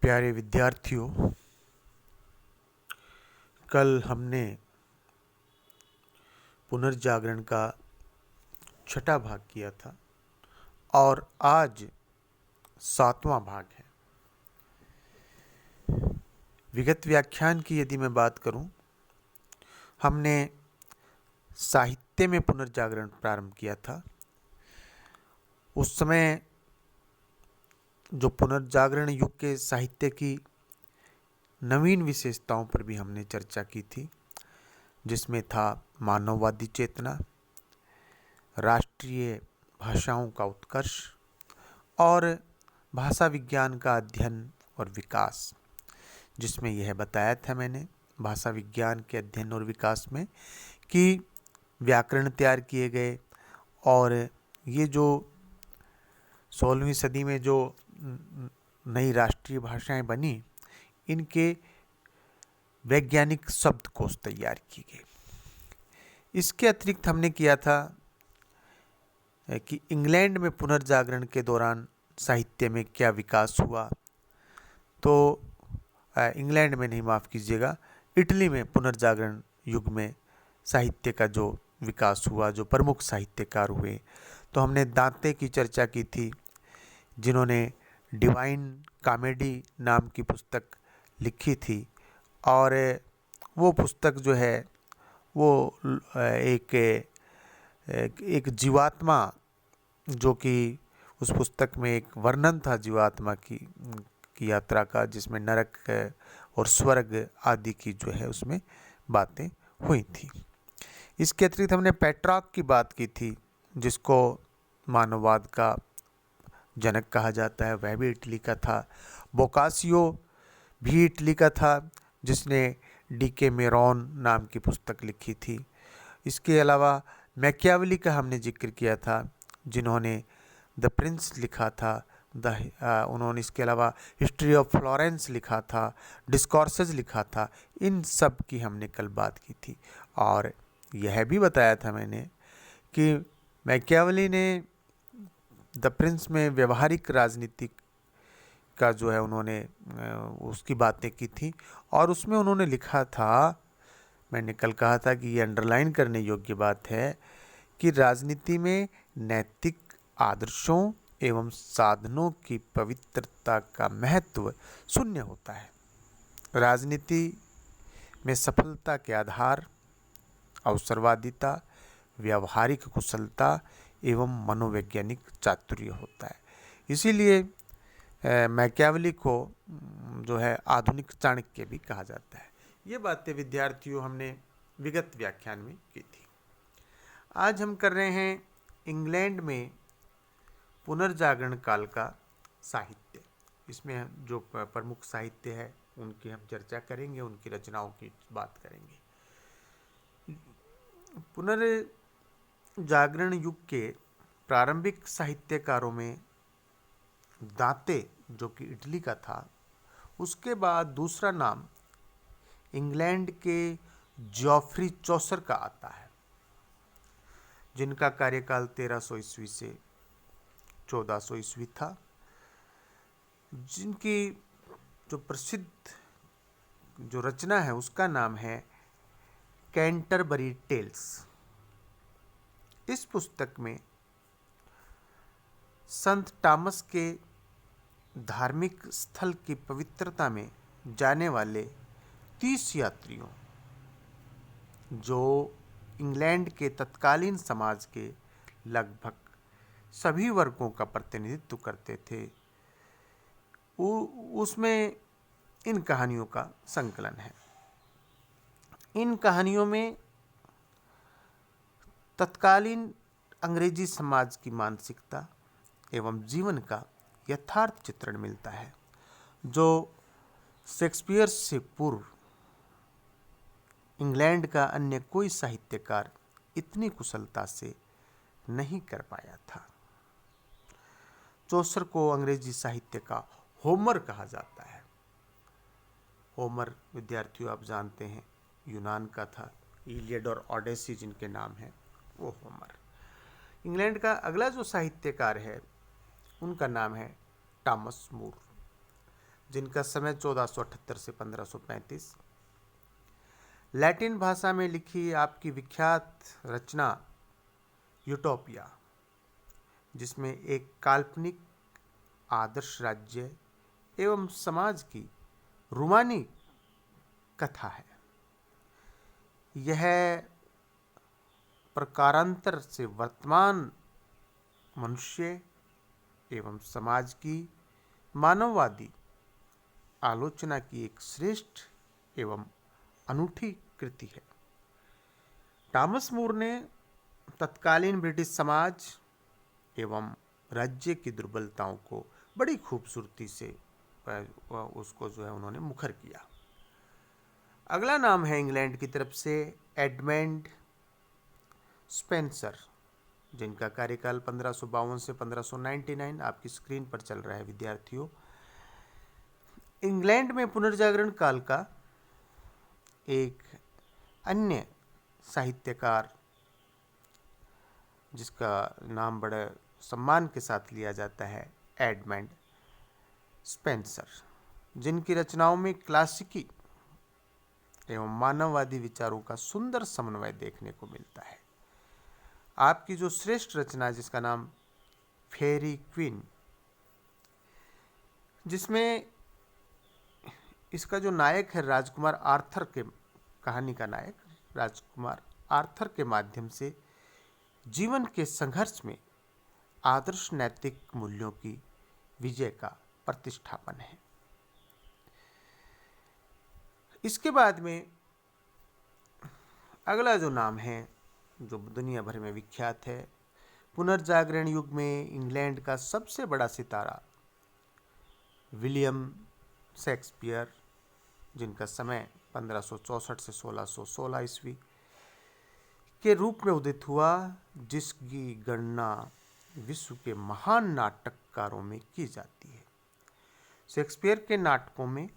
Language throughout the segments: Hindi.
प्यारे विद्यार्थियों, कल हमने पुनर्जागरण का छठा भाग किया था और आज सातवां भाग है। विगत व्याख्यान की यदि मैं बात करूं, हमने साहित्य में पुनर्जागरण प्रारंभ किया था। उस समय जो पुनर्जागरण युग के साहित्य की नवीन विशेषताओं पर भी हमने चर्चा की थी, जिसमें था मानववादी चेतना, राष्ट्रीय भाषाओं का उत्कर्ष और भाषा विज्ञान का अध्ययन और विकास, जिसमें यह बताया था मैंने भाषा विज्ञान के अध्ययन और विकास में कि व्याकरण तैयार किए गए और ये जो 16वीं सदी में जो नई राष्ट्रीय भाषाएं बनी, इनके वैज्ञानिक शब्दकोश तैयार किए गए। इसके अतिरिक्त हमने किया था कि इंग्लैंड में पुनर्जागरण के दौरान साहित्य में क्या विकास हुआ। तो इंग्लैंड में नहीं, माफ़ कीजिएगा, इटली में पुनर्जागरण युग में साहित्य का जो विकास हुआ, जो प्रमुख साहित्यकार हुए, तो हमने दांते की चर्चा की थी, जिन्होंने डिवाइन कॉमेडी नाम की पुस्तक लिखी थी। और वो पुस्तक जो है वो एक जीवात्मा, जो कि उस पुस्तक में एक वर्णन था जीवात्मा की यात्रा का, जिसमें नरक और स्वर्ग आदि की जो है उसमें बातें हुई थी। इसके अतिरिक्त हमने पेट्रार्क की बात की थी, जिसको मानववाद का जनक कहा जाता है, वह भी इटली का था। बोकासियो भी इटली का था, जिसने डी.के. मेरोन नाम की पुस्तक लिखी थी। इसके अलावा मैकियावेली का हमने जिक्र किया था, जिन्होंने द प्रिंस लिखा था। उन्होंने इसके अलावा हिस्ट्री ऑफ फ्लोरेंस लिखा था, डिस्कोर्सेज लिखा था। इन सब की हमने कल बात की थी और यह भी बताया था मैंने कि मैकियावेली ने द प्रिंस में व्यवहारिक राजनीति का जो है उन्होंने उसकी बातें की थी और उसमें उन्होंने लिखा था, मैंने कल कहा था कि ये अंडरलाइन करने योग्य बात है कि राजनीति में नैतिक आदर्शों एवं साधनों की पवित्रता का महत्व शून्य होता है। राजनीति में सफलता के आधार अवसरवादिता, व्यावहारिक कुशलता एवं मनोवैज्ञानिक चातुर्य होता है। इसीलिए मैकियावेली को जो है आधुनिक चाणक्य भी कहा जाता है। ये बातें विद्यार्थियों हमने विगत व्याख्यान में की थी। आज हम कर रहे हैं इंग्लैंड में पुनर्जागरण काल का साहित्य। इसमें जो प्रमुख साहित्य है उनकी हम चर्चा करेंगे, उनकी रचनाओं की बात करेंगे। पुनर्जागरण युग के प्रारंभिक साहित्यकारों में दांते, जो कि इटली का था, उसके बाद दूसरा नाम इंग्लैंड के जॉफ्री चौसर का आता है, जिनका कार्यकाल 1300 ईस्वी से 1400 ईस्वी था, जिनकी जो प्रसिद्ध जो रचना है उसका नाम है कैंटरबरी टेल्स। इस पुस्तक में संत टॉमस के धार्मिक स्थल की पवित्रता में जाने वाले 30 यात्रियों, जो इंग्लैंड के तत्कालीन समाज के लगभग सभी वर्गों का प्रतिनिधित्व करते थे, उसमें इन कहानियों का संकलन है। इन कहानियों में तत्कालीन अंग्रेजी समाज की मानसिकता एवं जीवन का यथार्थ चित्रण मिलता है, जो शेक्सपियर से पूर्व इंग्लैंड का अन्य कोई साहित्यकार इतनी कुशलता से नहीं कर पाया था। चौसर को अंग्रेजी साहित्य का होमर कहा जाता है। होमर विद्यार्थियों आप जानते हैं यूनान का था, इलियड और ओडेसी जिनके नाम हैं, वो होमर। इंग्लैंड का अगला जो साहित्यकार है उनका नाम है टॉमस मूर। जिनका समय 1478 से 1535। लैटिन भाषा में लिखी आपकी विख्यात रचना यूटोपिया, जिसमें एक काल्पनिक आदर्श राज्य एवं समाज की रूमानी कथा है। यह प्रकारांतर से वर्तमान मनुष्य एवं समाज की मानववादी आलोचना की एक श्रेष्ठ एवं अनूठी कृति है। टॉमस मूर ने तत्कालीन ब्रिटिश समाज एवं राज्य की दुर्बलताओं को बड़ी खूबसूरती से उसको जो है उन्होंने मुखर किया। अगला नाम है इंग्लैंड की तरफ से एडमंड स्पेंसर, जिनका कार्यकाल 1552 से 1599 आपकी स्क्रीन पर चल रहा है विद्यार्थियों। इंग्लैंड में पुनर्जागरण काल का एक अन्य साहित्यकार जिसका नाम बड़े सम्मान के साथ लिया जाता है, एडमंड स्पेंसर, जिनकी रचनाओं में क्लासिकी एवं मानववादी विचारों का सुंदर समन्वय देखने को मिलता है। आपकी जो श्रेष्ठ रचना है जिसका नाम फेरी क्वीन, जिसमें इसका जो नायक है राजकुमार आर्थर के, कहानी का नायक राजकुमार आर्थर के माध्यम से जीवन के संघर्ष में आदर्श नैतिक मूल्यों की विजय का प्रतिष्ठापन है। इसके बाद में अगला जो नाम है जो दुनिया भर में विख्यात है, पुनर्जागरण युग में इंग्लैंड का सबसे बड़ा सितारा विलियम शेक्सपियर, जिनका समय 1564 से 1616 ईस्वी के रूप में उदित हुआ, जिसकी गणना विश्व के महान नाटककारों में की जाती है। शेक्सपियर के नाटकों में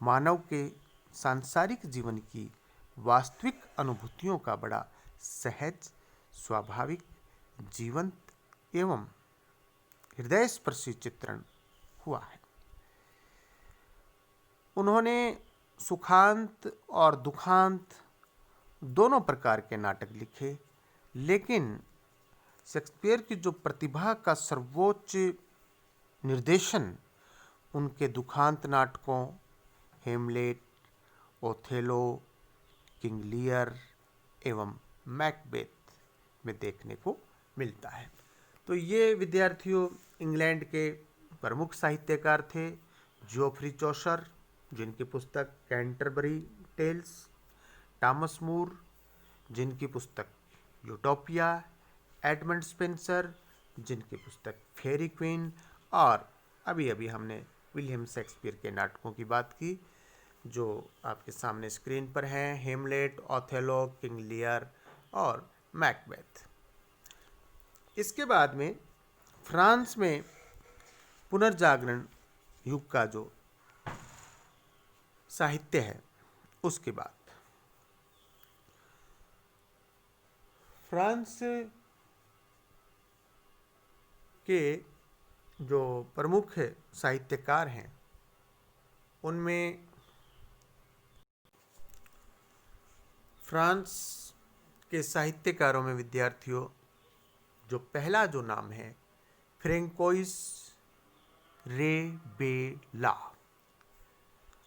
मानव के सांसारिक जीवन की वास्तविक अनुभूतियों का बड़ा सहज, स्वाभाविक, जीवंत एवं हृदयस्पर्शी चित्रण हुआ है। उन्होंने सुखांत और दुखांत दोनों प्रकार के नाटक लिखे, लेकिन शेक्सपियर की जो प्रतिभा का सर्वोच्च निर्देशन उनके दुखांत नाटकों हेमलेट, ओथेलो, किंग लियर एवं मैकबेथ में देखने को मिलता है। तो ये विद्यार्थियों इंग्लैंड के प्रमुख साहित्यकार थे। जोफ्री चौसर, जिनकी पुस्तक कैंटरबरी टेल्स, टॉमस मूर, जिनकी पुस्तक यूटोपिया, एडमंड स्पेंसर, जिनकी पुस्तक फेरी क्वीन, और अभी अभी हमने विलियम शेक्सपियर के नाटकों की बात की जो आपके सामने स्क्रीन पर हैं, हेमलेट, ओथेलो, किंग लियर और मैकबेथ। इसके बाद में फ्रांस में पुनर्जागरण युग का जो साहित्य है, उसके बाद फ्रांस के जो प्रमुख साहित्यकार हैं उनमें फ्रांस के साहित्यकारों में विद्यार्थियों जो पहला जो नाम है फ्रेंकोइस रेबेला,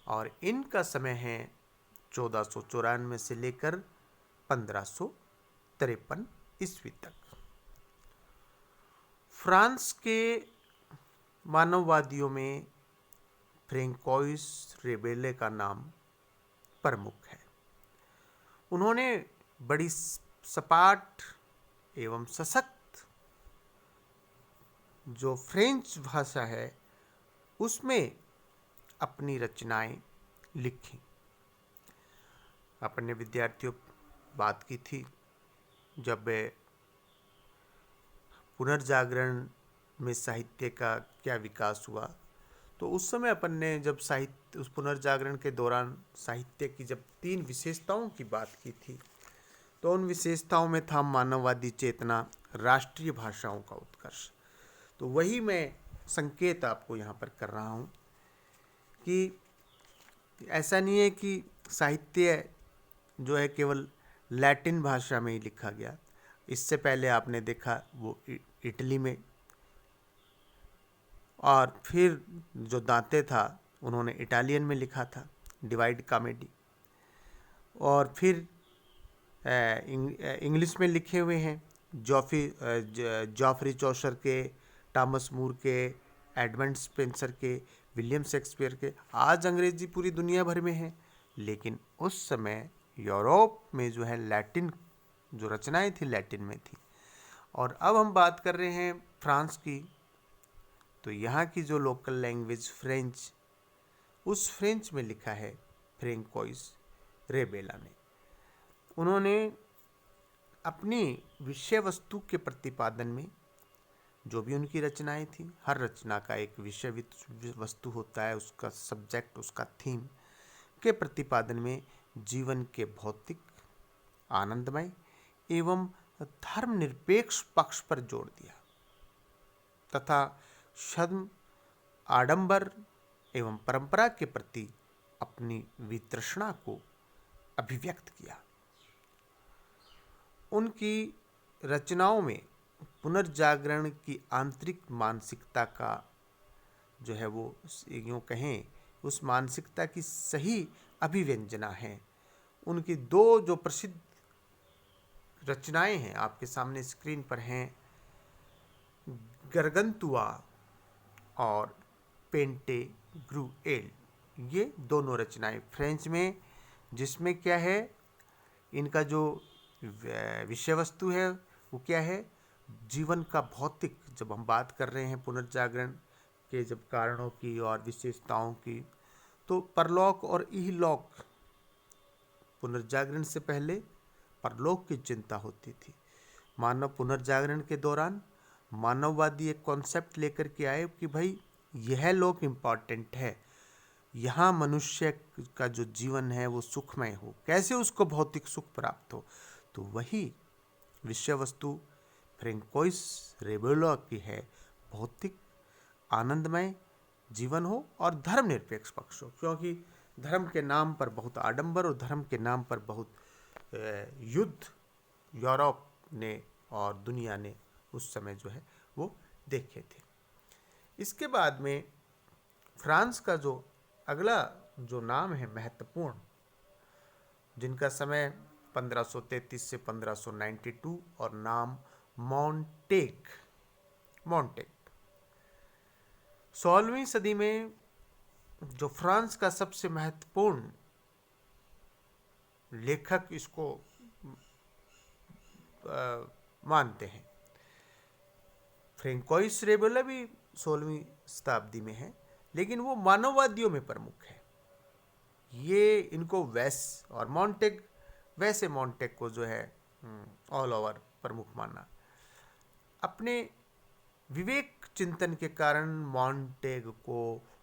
और इनका समय है 1494 से लेकर 1553 ईस्वी तक। फ्रांस के मानववादियों में फ्रेंकोइस रेबेले का नाम प्रमुख है। उन्होंने बड़ी सपाट एवं सशक्त जो फ्रेंच भाषा है उसमें अपनी रचनाएं लिखी। अपने विद्यार्थियों बात की थी जब पुनर्जागरण में साहित्य का क्या विकास हुआ, तो उस समय अपन ने जब साहित्य उस पुनर्जागरण के दौरान साहित्य की जब 3 विशेषताओं की बात की थी, तो उन विशेषताओं में था मानववादी चेतना, राष्ट्रीय भाषाओं का उत्कर्ष। तो वही मैं संकेत आपको यहाँ पर कर रहा हूँ क्योंकि ऐसा नहीं है कि साहित्य जो है केवल लैटिन भाषा में ही लिखा गया। इससे पहले आपने देखा वो इटली में, और फिर जो दांते था उन्होंने इटालियन में लिखा था, डिवाइड कॉमेडी, और फिर इंग्लिश में लिखे हुए हैं जॉफरी चौसर के, टॉमस मूर के, एडमंड स्पेंसर के, विलियम शेक्सपियर के। आज अंग्रेजी पूरी दुनिया भर में है, लेकिन उस समय यूरोप में जो है लैटिन जो रचनाएं थी लैटिन में थी। और अब हम बात कर रहे हैं फ्रांस की, तो यहाँ की जो लोकल लैंग्वेज फ्रेंच, उस फ्रेंच में लिखा है फ्रेंकोइस रेबेला ने। उन्होंने अपनी विषय वस्तु के प्रतिपादन में जो भी उनकी रचनाएं थी, हर रचना का एक विषय वस्तु होता है, उसका सब्जेक्ट, उसका थीम के प्रतिपादन में जीवन के भौतिक, आनंदमय एवं धर्मनिरपेक्ष पक्ष पर जोर दिया तथा छद्म, आडंबर एवं परंपरा के प्रति अपनी वितृष्णा को अभिव्यक्त किया। उनकी रचनाओं में पुनर्जागरण की आंतरिक मानसिकता का जो है वो यूँ कहें उस मानसिकता की सही अभिव्यंजना है। उनकी दो जो प्रसिद्ध रचनाएं हैं आपके सामने स्क्रीन पर हैं, गरगंतुआ और पेंटे ग्रुएल। ये दोनों रचनाएं फ्रेंच में, जिसमें क्या है, इनका जो विषय वस्तु है वो क्या है, जीवन का भौतिक। जब हम बात कर रहे हैं पुनर्जागरण के जब कारणों की और विशेषताओं की, तो परलोक और इहलोक, पुनर्जागरण से पहले परलोक की चिंता होती थी। मानव पुनर्जागरण के दौरान मानववादी एक कॉन्सेप्ट लेकर के आए कि भाई यह लोक इम्पॉर्टेंट है, यहाँ मनुष्य का जो जीवन है वो सुखमय हो, कैसे उसको भौतिक सुख प्राप्त हो। तो वही विषय वस्तु फ्रेंकोइस रेबेला की है, भौतिक आनंदमय जीवन हो और धर्मनिरपेक्ष पक्ष हो। क्योंकि धर्म के नाम पर बहुत आडंबर और धर्म के नाम पर बहुत युद्ध यूरोप ने और दुनिया ने उस समय जो है वो देखे थे। इसके बाद में फ्रांस का जो अगला जो नाम है महत्वपूर्ण, जिनका समय 1533 से 1592 और नाम मोंटेग। 16वीं सदी में जो फ्रांस का सबसे महत्वपूर्ण लेखक इसको मानते हैं। फ्रेंकोइस रेबेला भी 16वीं शताब्दी में है, लेकिन वो मानववादियों में प्रमुख है। ये इनको और मोंटेग, वैसे मोंटेग को जो है ऑल ओवर प्रमुख माना। अपने विवेक चिंतन के कारण मोंटेग को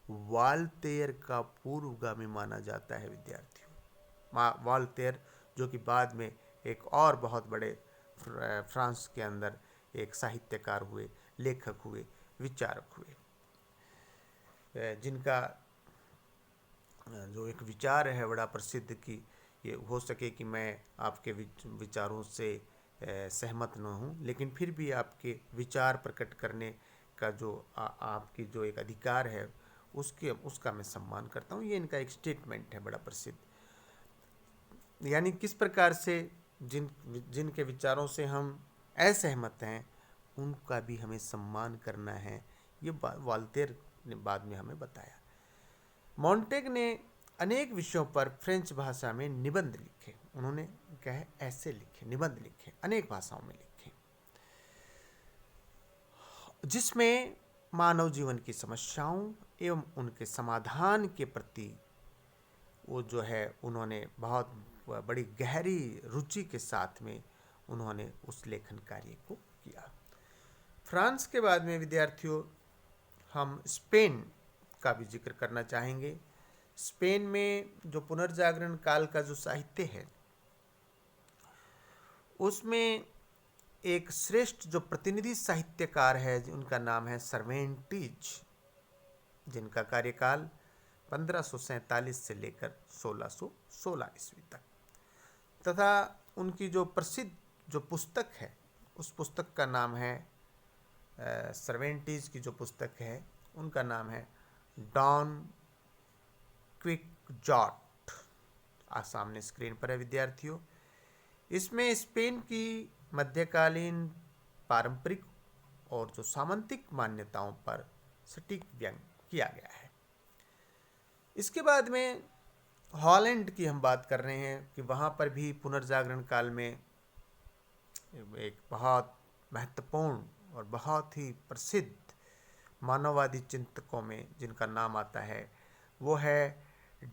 वाल्तेयर का पूर्वगामी माना जाता है विद्यार्थियों। वाल्तेयर जो कि बाद में एक और बहुत बड़े फ्रांस के अंदर एक साहित्यकार हुए, लेखक हुए, विचारक हुए, जिनका जो एक विचार है बड़ा प्रसिद्ध कि ये हो सके कि मैं आपके विचारों से सहमत न हूँ, लेकिन फिर भी आपके विचार प्रकट करने का जो आपकी जो एक अधिकार है उसका मैं सम्मान करता हूँ। ये इनका एक स्टेटमेंट है बड़ा प्रसिद्ध। यानी किस प्रकार से जिनके विचारों से हम असहमत हैं उनका भी हमें सम्मान करना है। ये वाल्तेयर ने बाद में हमें बताया। मोंटेग ने अनेक विषयों पर फ्रेंच भाषा में निबंध लिखे। उन्होंने क्या है, ऐसे लिखे, निबंध लिखे, अनेक भाषाओं में लिखे, जिसमें मानव जीवन की समस्याओं एवं उनके समाधान के प्रति वो जो है उन्होंने बहुत बड़ी गहरी रुचि के साथ में उन्होंने उस लेखन कार्य को किया। फ्रांस के बाद में विद्यार्थियों हम स्पेन का भी जिक्र करना चाहेंगे। स्पेन में जो पुनर्जागरण काल का जो साहित्य है उसमें एक श्रेष्ठ जो प्रतिनिधि साहित्यकार है, उनका नाम है सर्वेंटीज, जिनका कार्यकाल 1547 से लेकर 1616 ईस्वी तक। तथा उनकी जो प्रसिद्ध जो पुस्तक है, उस पुस्तक का नाम है, सर्वेंटीज की जो पुस्तक है उनका नाम है डॉन क्विक्जॉट। सामने स्क्रीन पर है विद्यार्थियों। इसमें स्पेन की मध्यकालीन पारंपरिक और जो सामंतिक मान्यताओं पर सटीक व्यंग किया गया है। इसके बाद में हॉलैंड की हम बात कर रहे हैं कि वहाँ पर भी पुनर्जागरण काल में एक बहुत महत्वपूर्ण और बहुत ही प्रसिद्ध मानववादी चिंतकों में जिनका नाम आता है वो है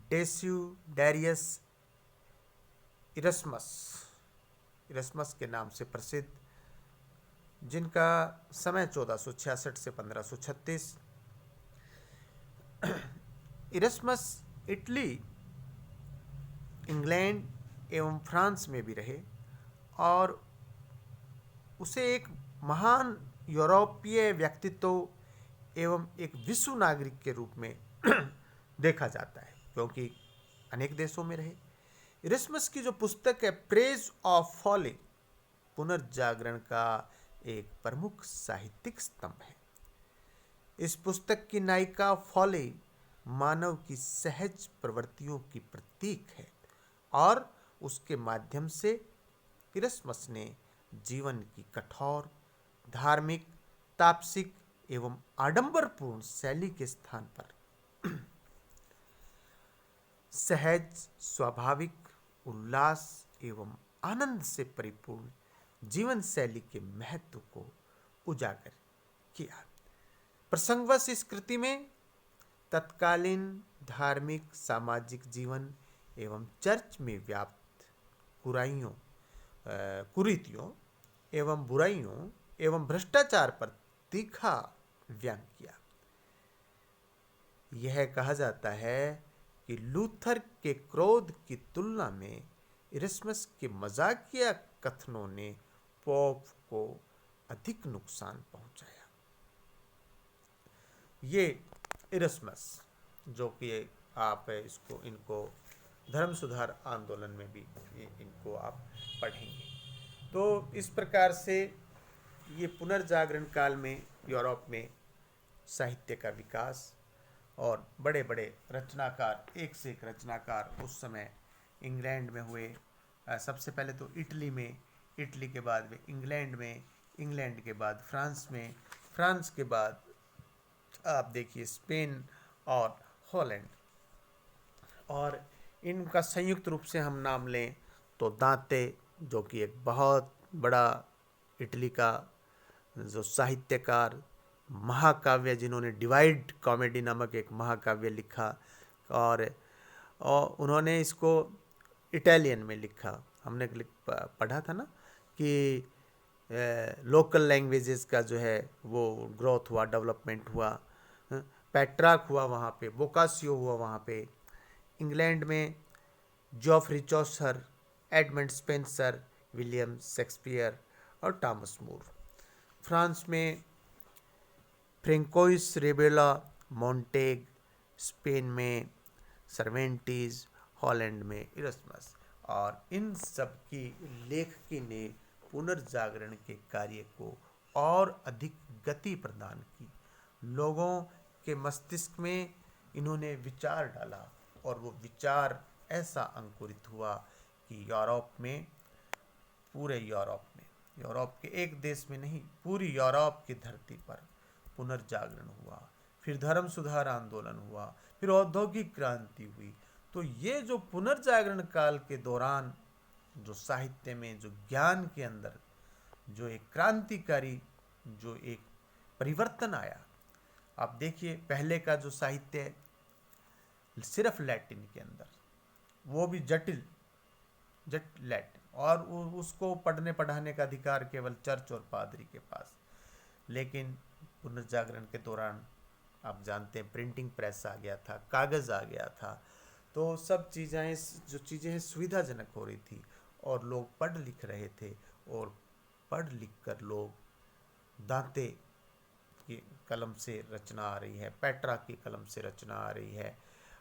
डेसिडेरियस इरस्मस के नाम से प्रसिद्ध, जिनका समय 1466 से 1536। इरस्मस इटली, इंग्लैंड एवं फ्रांस में भी रहे और उसे एक महान यूरोपीय व्यक्तित्व एवं एक विश्व नागरिक के रूप में देखा जाता है, क्योंकि अनेक देशों में रहे। इरस्मस की जो पुस्तक है प्रेज ऑफ फॉली, पुनर्जागरण का एक प्रमुख साहित्यिक स्तंभ है। इस पुस्तक की नायिका फॉली मानव की सहज प्रवृत्तियों की प्रतीक है और उसके माध्यम से इरस्मस ने जीवन की कठोर, धार्मिक, तापसिक एवं आडंबरपूर्ण शैली के स्थान पर सहज, स्वाभाविक, उल्लास एवं आनंद से परिपूर्ण जीवन शैली के महत्व को उजागर किया। प्रसंगवश इस कृति में तत्कालीन धार्मिक, सामाजिक जीवन एवं चर्च में व्याप्त कुरीतियों एवं बुराइयों एवं भ्रष्टाचार पर तीखा व्यंग किया। यह कहा जाता है कि लूथर के क्रोध की तुलना में इरस्मस के मजाकिया कथनों ने पोप को अधिक नुकसान पहुंचाया। ये इरस्मस जो कि आप इनको धर्म सुधार आंदोलन में भी इनको आप पढ़ेंगे। तो इस प्रकार से ये पुनर्जागरण काल में यूरोप में साहित्य का विकास और बड़े बड़े रचनाकार, एक से एक रचनाकार उस समय इंग्लैंड में हुए। सबसे पहले तो इटली में, इटली के बाद में इंग्लैंड में, इंग्लैंड के बाद फ्रांस में, फ्रांस के बाद आप देखिए स्पेन और हॉलैंड। और इनका संयुक्त रूप से हम नाम लें तो दांते, जो कि एक बहुत बड़ा इटली का जो साहित्यकार, महाकाव्य, जिन्होंने डिवाइड कॉमेडी नामक एक महाकाव्य लिखा और उन्होंने इसको इटालियन में लिखा। हमने पढ़ा था ना कि लोकल लैंग्वेजेस का जो है वो ग्रोथ हुआ, डेवलपमेंट हुआ। पेट्रार्क हुआ वहाँ पे, बोकासियो हुआ वहाँ पे। इंग्लैंड में जॉफरी चौसर, एडमंड स्पेंसर, विलियम शेक्सपियर और टॉमस मूर। फ्रांस में फ्रेंकोइस रेबेला, मोंटेग, स्पेन में सर्वेंटीज, हॉलैंड में इरस्मस। और इन सब की लेखकी ने पुनर्जागरण के कार्य को और अधिक गति प्रदान की। लोगों के मस्तिष्क में इन्होंने विचार डाला और वो विचार ऐसा अंकुरित हुआ कि यूरोप में, पूरे यूरोप में, यूरोप के एक देश में नहीं, पूरी यूरोप की धरती पर पुनर्जागरण हुआ। फिर धर्म सुधार आंदोलन हुआ, फिर औद्योगिक क्रांति हुई। तो ये जो पुनर्जागरण काल के दौरान जो साहित्य में, जो ज्ञान के अंदर जो एक क्रांतिकारी जो एक परिवर्तन आया। आप देखिए पहले का जो साहित्य सिर्फ लैटिन के अंदर, वो भी जटिल लैटिन, और उसको पढ़ने पढ़ाने का अधिकार केवल चर्च और पादरी के पास। लेकिन पुनर्जागरण के दौरान आप जानते हैं प्रिंटिंग प्रेस आ गया था, कागज़ आ गया था, तो सब चीज़ें जो चीज़ें सुविधाजनक हो रही थी और लोग पढ़ लिख रहे थे। और पढ़ लिख कर लोग दांते की कलम से रचना आ रही है, पेट्रा की कलम से रचना आ रही है,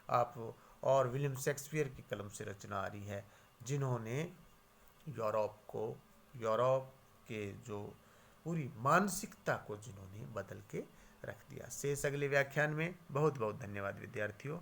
आप और विलियम शेक्सपियर की कलम से रचना आ रही है, जिन्होंने यूरोप के जो पूरी मानसिकता को जिन्होंने बदल के रख दिया। शेष अगले व्याख्यान में। बहुत बहुत धन्यवाद विद्यार्थियों।